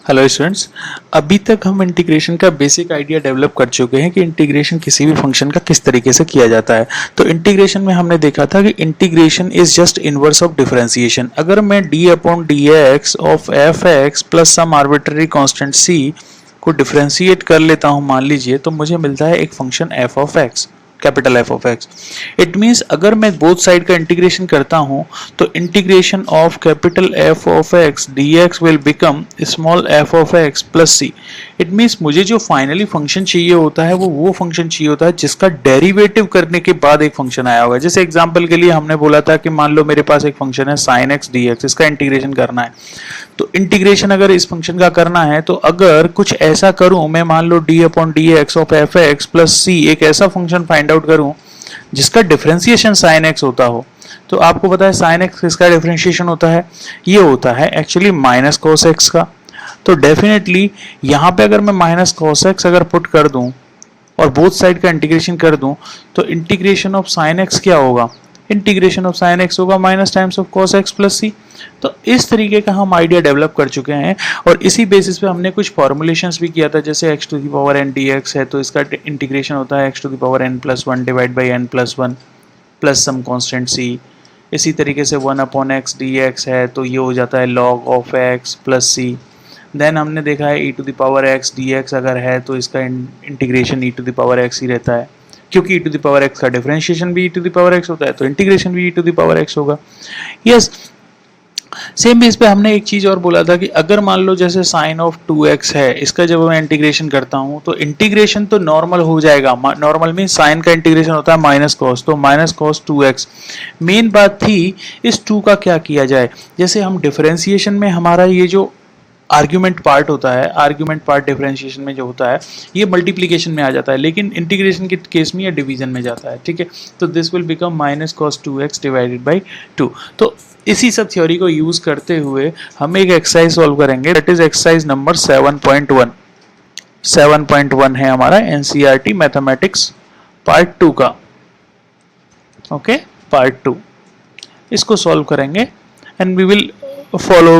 Hello students. अभी तक हम इंटीग्रेशन का बेसिक आइडिया डेवलप कर चुके हैं कि इंटीग्रेशन किसी भी फंक्शन का किस तरीके से किया जाता है। तो इंटीग्रेशन में हमने देखा था कि integration is just inverse of differentiation. अगर मैं D upon D X of F X plus some arbitrary constant C को डिफरेंशिएट कर लेता हूं, मान लीजिए, तो मुझे मिलता है एक function F of X, capital F of X. It means अगर मैं बोथ साइड का इंटीग्रेशन करता हूं तो integration of capital F of X D X will become small F of X plus C. It means मुझे जो finally function चाहिए होता है वो फंक्शन चाहिए होता है जिसका डेरिवेटिव करने के बाद एक फंक्शन आया होगा। जैसे एग्जांपल के लिए हमने बोला था कि मान लो मेरे पास एक फंक्शन है साइन एक्स डी एक्स, इसका इंटीग्रेशन करना है। तो इंटीग्रेशन अगर इस फंक्शन का करना है तो अगर कुछ ऐसा करूं, मैं मान लो D upon D X of F X plus C एक ऐसा फंक्शन फाइंड आउट करूं जिसका डिफरेंशिएशन साइन एक्स होता हो। तो आपको पता है साइन एक्स किसका डिफरेंशिएशन होता है, ये होता है एक्चुअली माइनस कॉस एक्स का। तो डेफिनेटली यहां पे अगर मैं माइनस कॉस एक्स अगर पुट कर दूं और बोथ साइड का इंटीग्रेशन कर दूं तो इंटीग्रेशन ऑफ साइन एक्स क्या होगा, इंटीग्रेशन ऑफ साइन एक्स होगा minus times of cos X plus C. तो इस तरीके का हम आइडिया डेवलप कर चुके हैं और इसी बेसिस पे हमने कुछ फॉर्मुलेशंस भी किया था। जैसे x to the power n dx है तो इसका इंटीग्रेशन होता है x to the power n plus one divide by n plus one plus some constant c। इसी तरीके से 1 अपॉन एक्स डी एक्स है तो ये हो जाता है log of X plus C. Then हमने देखा है e to the power X D X अगर है तो इसका integration e to the power X ही रहता है, क्योंकि e to the power X का डिफरेंशिएशन भी e to the power X होता है तो इंटीग्रेशन भी e to the power X होगा। यस, सेम बेस पे हमने एक चीज और बोला था कि अगर मान लो जैसे साइन ऑफ 2x है, इसका जब मैं इंटीग्रेशन करता हूं तो इंटीग्रेशन तो नॉर्मल हो जाएगा। नॉर्मल मीन साइन का इंटीग्रेशन होता है माइनस कॉस, तो माइनस कॉस 2x। मेन बात थी इस 2 का क्या किया जाए। जैसे हम डिफरेंशिएशन में हमारा ये जो आर्ग्यूमेंट पार्ट होता है, आर्ग्यूमेंट पार्ट डिफरेंशिएशन में जो होता है ये मल्टीप्लीकेशन में आ जाता है, लेकिन इंटीग्रेशन के केस में ये डिवीजन में जाता है। ठीक है, तो this will become minus cos 2x divided by 2। तो इसी सब थ्योरी को यूज करते हुए हम एक एक्सरसाइज सॉल्व करेंगे, दैट इज एक्सरसाइज नंबर 7.1। 7.1 है हमारा एनसीईआरटी मैथमेटिक्स पार्ट 2 का। ओके, पार्ट 2 इसको सॉल्व करेंगे and we will follow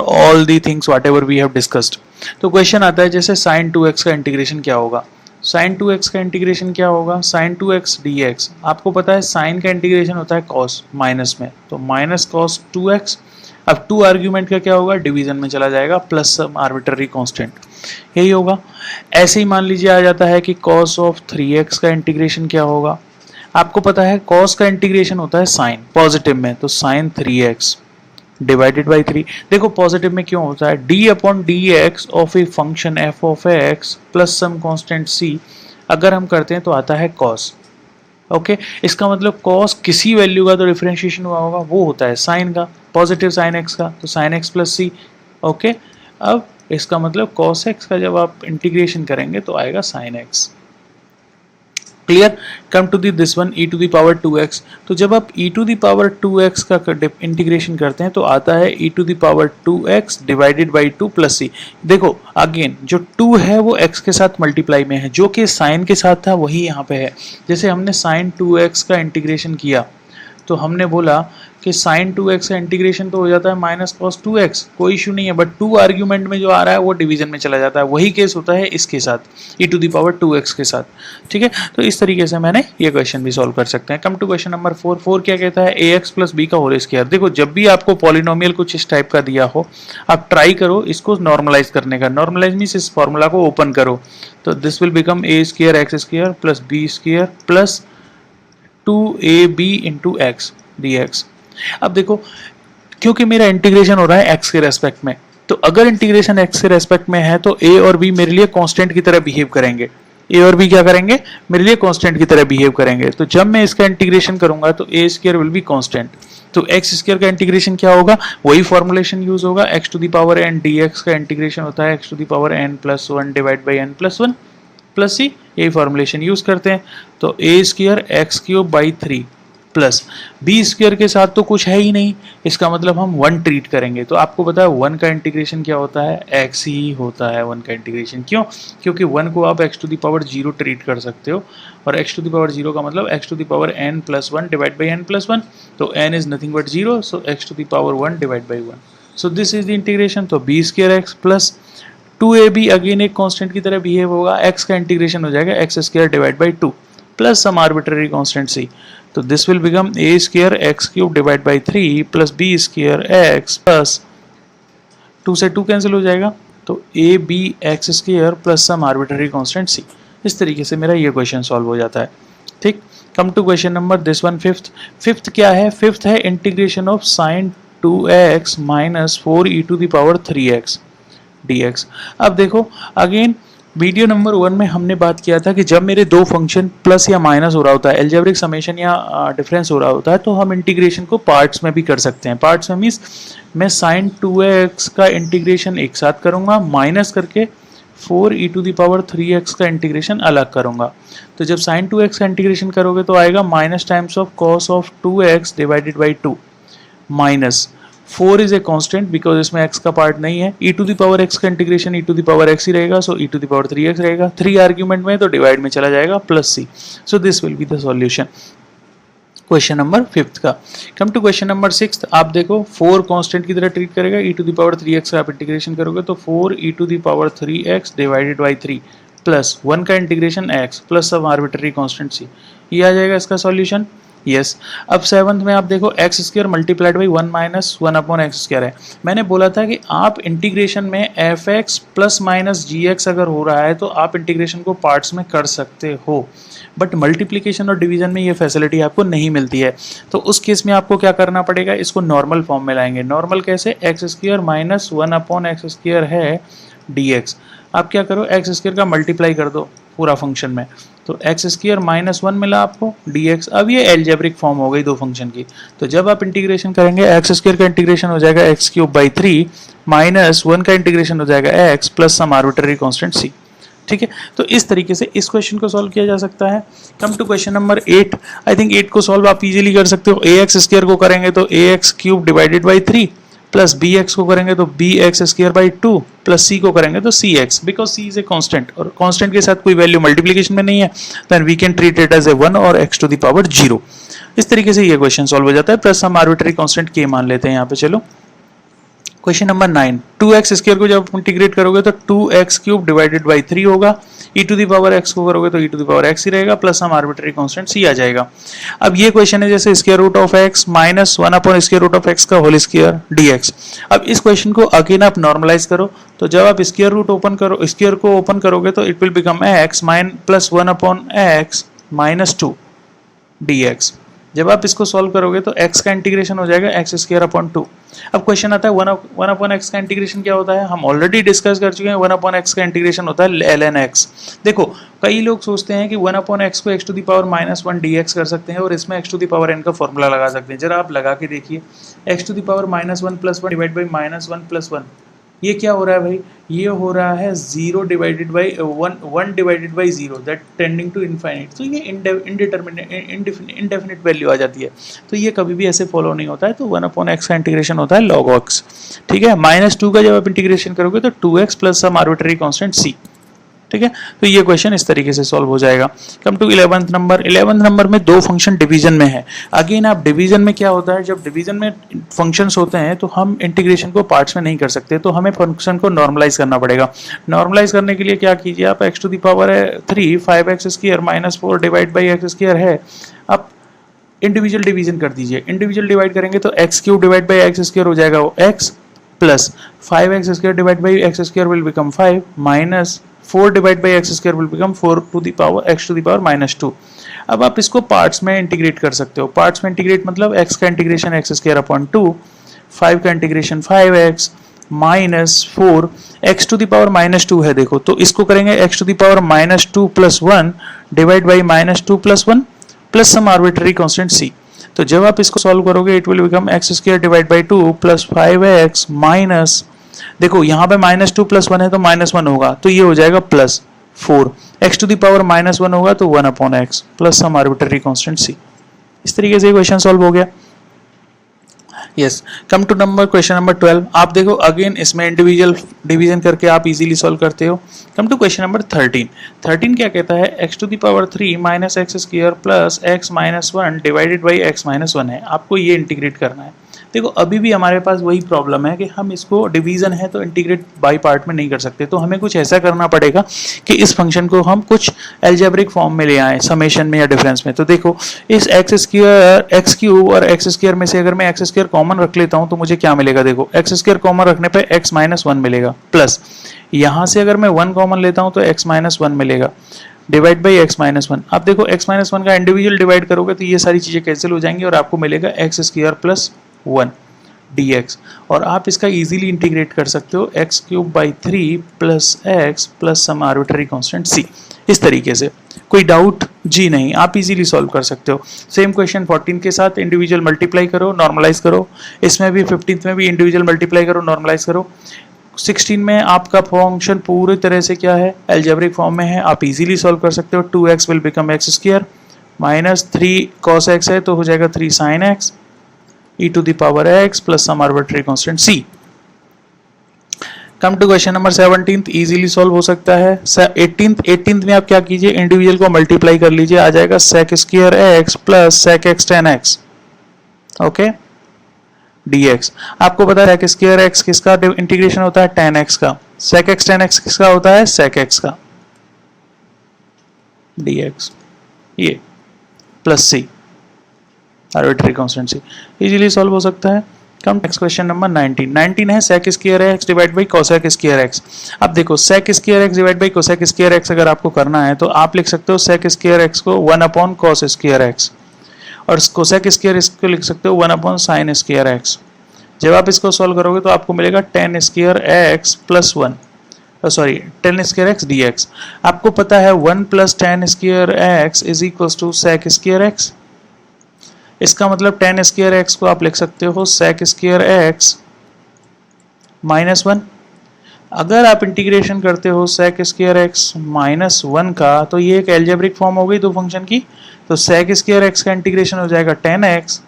all the things whatever we have discussed। तो क्वेश्चन आता है जैसे sin 2x का इंटीग्रेशन क्या होगा। sin 2x का इंटीग्रेशन क्या होगा, sin 2x dx। आपको पता है sin का इंटीग्रेशन होता है cos माइनस में, तो माइनस cos 2x। अब 2 आर्ग्यूमेंट का क्या होगा, डिवीजन में चला जाएगा प्लस सम आर्बिट्ररी कांस्टेंट, यही होगा। ऐसे ही मान लीजिए आ जाता है कि cos ऑफ 3x का इंटीग्रेशन क्या होगा। आपको पता है cos का इंटीग्रेशन होता है sin पॉजिटिव में, तो sin 3x डिवाइडेड बाई 3। देखो पॉजिटिव में क्यों होता है, d upon D X of a function f of x plus some constant c अगर हम करते हैं तो आता है cos। ओके, इसका मतलब cos किसी वैल्यू का तो डिफरेंशिएशन हुआ होगा, वो होता है साइन का, पॉजिटिव साइन x का, तो साइन x प्लस सी। ओके, अब इसका मतलब cos x का जब आप इंटीग्रेशन करेंगे तो आएगा sine x। Clear, come to this one e to the power 2x। तो जब आप e to the power 2x का इंटीग्रेशन करते हैं तो आता है e to the power 2x divided by 2 plus C. देखो अगेन जो 2 है वो x के साथ मल्टीप्लाई में है, जो कि साइन के साथ था वही यहाँ पे है। जैसे हमने साइन 2x का इंटीग्रेशन किया तो हमने बोला कि साइन 2x का इंटीग्रेशन तो हो जाता है माइनस कॉस 2x, कोई इशू नहीं है, बट 2 आर्ग्यूमेंट में जो आ रहा है वो डिवीजन में चला जाता है। वही केस होता है इसके साथ e to the power 2x के साथ। ठीक है, तो इस तरीके से मैंने ये क्वेश्चन भी सॉल्व कर सकते हैं। कम टू क्वेश्चन नंबर 4। 4 क्या कहता है, ax प्लस बी का होल स्क्वायर। देखो जब भी आपको पॉलिनोमियल कुछ इस टाइप का दिया हो आप ट्राई करो इसको नॉर्मलाइज करने का। नॉर्मलाइज मीन्स इस फॉर्मूला को ओपन करो, तो this will become a square X square plus B square plus 2ab into X dx। अब देखो क्योंकि मेरा इंटीग्रेशन हो रहा है x के रेस्पेक्ट में, तो अगर इंटीग्रेशन x के रेस्पेक्ट में है तो a और b मेरे लिए कांस्टेंट की तरह बिहेव करेंगे। a और b क्या करेंगे, मेरे लिए कांस्टेंट की तरह बिहेव करेंगे। तो जब मैं इसका इंटीग्रेशन करूंगा तो a square will be constant, तो x स्क्वायर का इंटीग्रेशन क्या होगा, वही फॉर्मुलेशन यूज होगा। x to the power n dx का इंटीग्रेशन होता है x to the power n plus 1 divide by n plus 1 plus C, यही फॉर्मुलेशन यूज करते हैं। तो a square X cube by 3 plus B square के साथ तो कुछ है ही नहीं, इसका मतलब हम 1 ट्रीट करेंगे। तो आपको पता है 1 का इंटीग्रेशन क्या होता है, x ही होता है 1 का इंटीग्रेशन। क्यों, क्योंकि 1 को आप x to the power 0 treat कर सकते हो और x टू द पावर 0 का मतलब x to the power n plus 1 divide by n plus 1, तो n is nothing but 0, so x to the power 1 divide by 1। So this is the integration. तो B square X plus 2ab again एक constant की तरह behave होगा, x का integration हो जाएगा X square divide by 2 plus some arbitrary constant c। तो this will become a square x cube divide by 3 plus B square X plus 2 से 2 cancel हो जाएगा, तो A B X square plus some arbitrary constant c। इस तरीके से मेरा ये क्वेश्चन सॉल्व हो जाता है। ठीक, come to question number this one fifth क्या है? फिफ्थ है integration of sine 2x minus 4e⁻3x dx। अब देखो अगेन वीडियो नंबर 1 में हमने बात किया था कि जब मेरे दो फंक्शन प्लस या माइनस हो रहा होता है, एल्जेब्रिक समेशन या डिफरेंस हो रहा होता है, तो हम इंटीग्रेशन को पार्ट्स में भी कर सकते हैं। पार्ट्स में मीन्स मैं साइन 2x का इंटीग्रेशन एक साथ करूंगा, माइनस करके 4e⁻3x का इंटीग्रेशन अलग करूंगा। तो जब साइन 2x का इंटीग्रेशन करोगे तो आएगा minus times of cos of 2x divided by 2 minus 4 is a constant because इसमें x का पार्ट नहीं है, e⁻x का इंटीग्रेशन e⁻x ही रहेगा, सो e⁻3x रहेगा। 3 आर्ग्यूमेंट में तो डिवाइड में चला जाएगा plus c। So this will be the solution question number 5 का। Come to question number 6। आप देखो 4 कांस्टेंट की तरह ट्रीट करेगा, e⁻3x का आप इंटीग्रेशन करोगे तो 4e⁻3x डिवाइडेड बाई 3 प्लस 1 का इंटीग्रेशन x प्लस सब आर्बिट्ररी कांस्टेंट c, ये आ जाएगा इसका सॉल्यूशन। यस अब 7th में आप देखो x square multiplied by 1 minus 1 upon x square है। मैंने बोला था कि आप इंटीग्रेशन में एफ एक्स प्लस माइनस जी एक्स अगर हो रहा है तो आप इंटीग्रेशन को पार्ट्स में कर सकते हो, बट मल्टीप्लिकेशन और डिवीजन में ये फैसिलिटी आपको नहीं मिलती है। तो उस केस में आपको क्या करना पड़ेगा, इसको नॉर्मल फॉर्म में लाएंगे। नॉर्मल कैसे? X square minus 1 upon x square है dx। आप क्या करो, एक्स स्क्र का मल्टीप्लाई कर दो पूरा फंक्शन में, तो एक्स स्क्र माइनस 1 मिला आपको dx। अब ये एल्जेब्रिक फॉर्म हो गई दो फंक्शन की। तो जब आप इंटीग्रेशन करेंगे एक्स स्क्र का इंटीग्रेशन हो जाएगा एक्स क्यूब बाई 3 माइनस 1 का इंटीग्रेशन हो जाएगा x plus some arbitrary constant c। ठीक है, तो इस तरीके से इस क्वेश्चन को सॉल्व किया जा सकता है। Come to question number 8। I think 8 को सॉल्व आप इजीली कर सकते हो। ए एक्स स्क्र को करेंगे तो A X cube divided by 3 plus B X को करेंगे तो B X square by 2 plus C को करेंगे तो C X, because C is a constant और कांस्टेंट के साथ कोई वैल्यू मल्टीप्लिकेशन में नहीं है, then we can treat it as a 1 और एक्स टू द पावर 0। इस तरीके से ये क्वेश्चन सॉल्व हो जाता है। प्लस हम आर्बिट्ररी कांस्टेंट के मान लेते हैं यहाँ पे। चलो क्वेश्चन नंबर 9। 2x स्क्र को जब इंटीग्रेट करोगे तो 2x क्यूब डिवाइडेड बाई 3 होगा, e⁻x को करोगे तो e⁻x ही रहेगा प्लस हम आर्बिट्ररी कांस्टेंट c आ जाएगा। अब ये क्वेश्चन है जैसे square root of x minus 1 upon square root of x का होल स्क्वायर dx। अब इस क्वेश्चन को अगेन आप नॉर्मलाइज करो, तो जब आप स्क्वायर रूट ओपन करो, स्क्वायर को ओपन करोगे तो it will become x plus 1 upon x minus 2 dx। जब आप इसको सॉल्व करोगे तो x का इंटीग्रेशन हो जाएगा एक्स स्क्वायर अपॉन 2। अब क्वेश्चन आता है 1 अपॉन एक्स का इंटीग्रेशन क्या होता है, हम ऑलरेडी डिस्कस कर चुके हैं। 1 अपॉन एक्स का इंटीग्रेशन होता है ln x। देखो कई लोग सोचते हैं कि 1 अपॉन एक्स को x to the power minus 1 dx कर सकते हैं और इसमें x to the power n का फॉर्मूला लगा सकते हैं। जरा आप लगा के देखिए, x to the power minus 1 plus 1 divide by minus 1 plus 1, ये क्या हो रहा है भाई, ये हो रहा है 0 divided by 1 divided by 0 that tending to infinite. तो ये इंडेफिनिट वैल्यू आ जाती है, तो ये कभी भी ऐसे फॉलो नहीं होता है। तो 1 अपॉन एक्स का इंटीग्रेशन होता है लॉग x। ठीक है, माइनस 2 का जब आप इंटीग्रेशन करोगे तो 2x plus some arbitrary constant c। ठीक है, तो ये क्वेश्चन इस तरीके से सॉल्व हो जाएगा। Come to 11th number. 11th number में दो फंक्शन डिवीजन में है। अगेन आप डिवीजन में क्या होता है, जब डिवीजन में फंक्शंस होते हैं तो हम इंटीग्रेशन को पार्ट्स में नहीं कर सकते, तो हमें फंक्शन को नॉर्मलाइज करना पड़ेगा। नॉर्मलाइज करने के लिए क्या कीजिए आप, एक्स टू द पावर है 3 5x square minus 4 divide by X square है। आप इंडिविजुअल डिवीजन कर दीजिए। इंडिविजुअल डिवाइड करेंगे तो X cube divide by X square हो जाएगा वो x plus 5x square divide by X square will become 5 minus 4 divide by X square will become 4 to the power x to the power minus 2। अब आप इसको parts में integrate कर सकते हो। पार्ट्स में इंटीग्रेट मतलब x का इंटीग्रेशन एक्स स्क्वायर अपॉन 2, 5 का integration 5x minus 4 x to the power minus 2 है। देखो तो इसको करेंगे x to the power minus 2 plus 1 divide by minus 2 plus 1 plus some arbitrary constant c। तो जब आप इसको सॉल्व करोगे it will become X square divide by 2 plus 5x minus, देखो यहाँ पे माइनस 2 प्लस 1 है तो माइनस 1 होगा, तो ये हो जाएगा plus 4। X to the power minus 1 होगा तो 1 upon X plus some arbitrary constant c। इस तरीके से क्वेश्चन सॉल्व हो गया। Yes, come to number question number 12। आप देखो अगेन इसमें इंडिविजुअल डिवीजन करके आप इजीली सॉल्व करते हो। कम टू क्वेश्चन नंबर 13। 13 क्या कहता है, x to the power 3 minus X square plus x minus 1 divided by x minus 1 है। आपको ये इंटीग्रेट करना है। देखो अभी भी हमारे पास वही प्रॉब्लम है कि हम इसको डिवीजन है तो इंटीग्रेट बाई पार्ट में नहीं कर सकते, तो हमें कुछ ऐसा करना पड़ेगा कि इस फंक्शन को हम कुछ एल्जेब्रिक फॉर्म में ले आए, समेशन में या डिफरेंस में। तो देखो इस एक्स स्क्वायर एक्स क्यूब और एक्स स्क्वायर में से अगर मैं एक्स स्क्वायर कॉमन रख लेता हूं तो मुझे क्या मिलेगा, देखो एक्स स्क्वायर कॉमन रखने पे एक्स माइनस वन मिलेगा, प्लस यहां से अगर मैं वन कॉमन लेता हूं तो एक्स माइनस वन मिलेगा, divide by x minus one. अब देखो एक्स माइनस वन का इंडिविजुअल डिवाइड करोगे तो ये सारी चीजें कैंसिल हो जाएंगी और आपको मिलेगा X square plus one dx, और आप इसका इजीली इंटीग्रेट कर सकते हो X cube by three plus X plus some arbitrary constant c। इस तरीके से कोई डाउट जी नहीं, आप इजीली सॉल्व कर सकते हो। सेम क्वेश्चन 14 के साथ इंडिविजुअल मल्टीप्लाई करो, नॉर्मलाइज करो, इसमें भी 15th में भी इंडिविजुअल मल्टीप्लाई करो, नॉर्मलाइज करो। 16 में आपका फंक्शन पूरी तरह से क्या है, एल्जेब्रिक फॉर्म में है, आप इजीली सॉल्व कर सकते हो। 2x will become X square minus 3 cos x है तो हो जाएगा 3 sin x e to the power x plus some arbitrary constant c। Come to question number 17th, easily solve हो सकता है। 18th में आप क्या कीजिए, इंडिविजुअल को मल्टीप्लाई कर लीजिए, आ जाएगा sec square x plus sec x tan x, okay dx। आपको पता है sec स्क्वायर x किसका इंटीग्रेशन होता है, tan x का, sec x tan x किसका होता है, sec x का, dx ये plus c arbitrary constant c, easily solve हो सकता है। कम नेक्स्ट क्वेश्चन नंबर 19 है sec square x divide by cosec square x। अब देखो sec square x divide by cosec square x अगर आपको करना है तो आप लिख सकते हो sec स्क्वायर x को 1 अपॉन cos स्क्वायर x, और cosec स्क्वायर x को लिख सकते हो 1 अपॉन sin स्क्वायर x। जब आप इसको सॉल्व करोगे तो आपको मिलेगा tan square x plus 1, sorry tan square x dx। आपको पता है 1 plus tan square x is equals to sec square x, इसका मतलब tan स्क्वायर x को आप लिख सकते हो sec square x minus one. अगर आप इंटीग्रेशन करते हो sec square x minus one का तो ये एक एल्जेब्रिक फॉर्म हो गई दो फंक्शन की, तो sec स्क्वायर x का इंटीग्रेशन हो जाएगा tan x,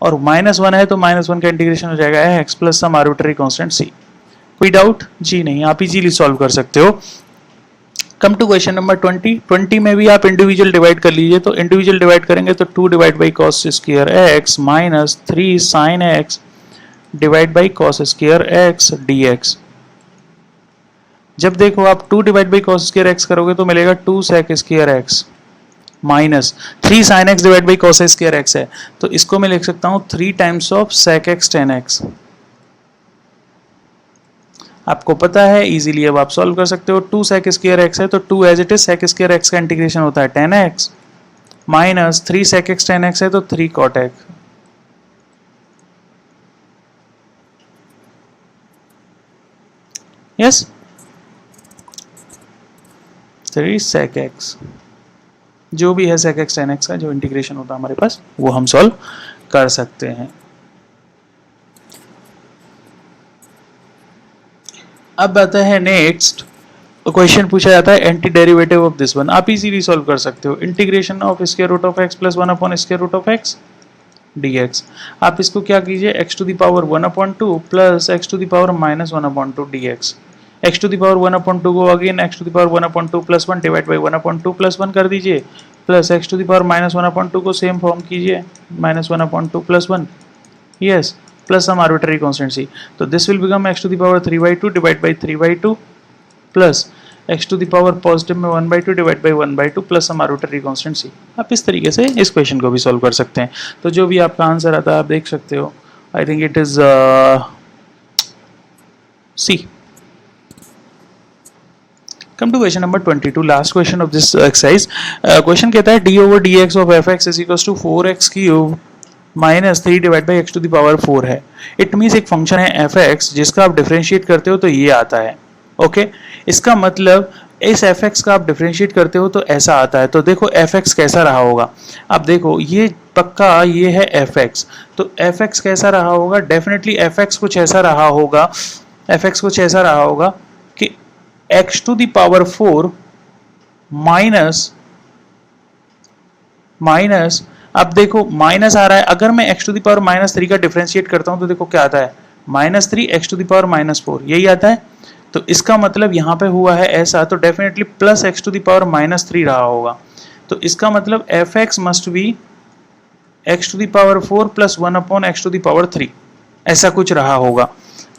और माइनस वन है तो माइनस वन का इंटीग्रेशन हो जाएगा x plus some arbitrary constant c। कोई डाउट जी नहीं, आप इजीली सॉल्व कर सकते हो। कम टू क्वेश्चन नंबर 20 में भी आप इंडिविजुअल डिवाइड कर लीजिए, तो इंडिविजुअल डिवाइड करेंगे तो 2 divide by cos square x minus 3 sin x divide by cos square x dx। जब देखो आप 2 divide by cos square x करोगे तो मिलेगा 2 sec square x minus 3 sin x divide by cos square x है, तो इसको मैं लिख सकता हूं 3 times of sec x tan x। आपको पता है इजीली अब आप सॉल्व कर सकते हो। 2 sec स्क्वायर x है तो 2 as it is sec square x का इंटीग्रेशन होता है tan x minus 3 sec x tan x है तो 3 cot x। Yes 3 sec x, जो भी है sec x tan x का जो इंटीग्रेशन होता है हमारे पास वो हम सॉल्व कर सकते हैं। अब आता है नेक्स्ट क्वेश्चन, पूछा जाता है anti derivative of this one. आप इजीली सॉल्व कर सकते हो, integration of square root of X plus 1 upon square root of X dx। आप इसको क्या कीजिए, x to the power 1 upon 2 plus x to the power minus 1 upon 2 dx। x to the power 1 upon 2 को again x to the power 1 upon 2 plus 1 divide by 1 upon 2 plus 1 कर दीजिए, plus x to the power minus 1 upon 2 को same form कीजिए minus 1 upon 2 plus 1, yes plus some arbitrary constant c। तो this will become x to the power 3/2 divide by 3/2 plus x to the power positive में 1/2 divide by 1/2 plus some arbitrary constant c। आप इस तरीके से इस question को भी solve कर सकते हैं। तो जो भी आपका आंसर आता है आप देख सकते हो, I think it is c। Come to question number 22, last question of this exercise. Question कहता है d over dx of fx is equals to 4x cube minus 3 divide by X to the power 4 है। It means एक function है fx जिसका आप differentiate करते हो तो ये आता है, ओके इसका मतलब इस fx का आप डिफरेंशिएट करते हो तो ऐसा आता है। तो देखो fx कैसा रहा होगा, अब देखो ये पक्का ये है fx, तो fx कैसा रहा होगा, डेफिनेटली fx कुछ ऐसा रहा होगा, fx कुछ ऐसा रहा होगा कि x to the power 4 minus अब देखो माइनस आ रहा है, अगर मैं x to the power minus 3 का डिफरेंशिएट करता हूं तो देखो क्या आता है minus 3 x to the power minus 4, यही आता है। तो इसका मतलब यहाँ पे हुआ है ऐसा, तो definitely plus x to the power minus 3 रहा होगा। तो इसका मतलब fx must be x to the power 4 plus 1 upon x to the power 3। ऐसा कुछ रहा होगा,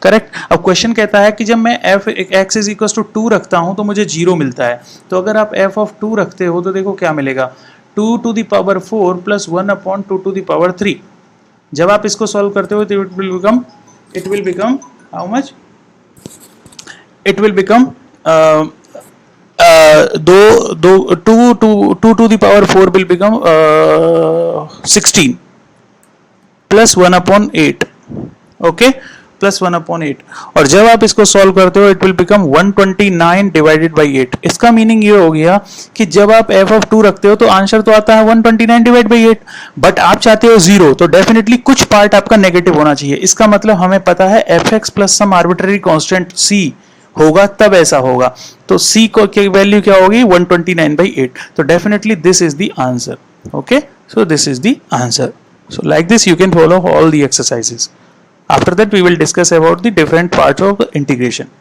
करेक्ट। अब क्वेश्चन कहता है कि जब मैं f x is equal to 2 रखता हूं तो मुझे 0 मिलता है। तो अगर आप f ऑफ 2 रखते हो तो देखो क्या मिलेगा, 2 to the power 4 plus 1 upon 2 to the power 3। जब आप इसको सॉल्व करते हो तो it will become how much, it will become two to the power 4 will become 16 plus 1 upon 8, okay, plus 1 upon 8। और जब आप इसको सॉल्व करते हो it will become 129 divided by 8। इसका मीनिंग ये हो गया कि जब आप f ऑफ 2 रखते हो तो आंसर तो आता है 129 डिवाइड बाई 8, बट आप चाहते हो 0, तो डेफिनेटली कुछ पार्ट आपका नेगेटिव होना चाहिए। इसका मतलब हमें पता है fx plus some arbitrary constant c होगा तब ऐसा होगा। तो c को की वैल्यू क्या होगी, 129 बाई 8। तो definitely this is the answer, okay. So this is the answer. So like this you can follow all the exercises. After that we will discuss about the different parts of integration.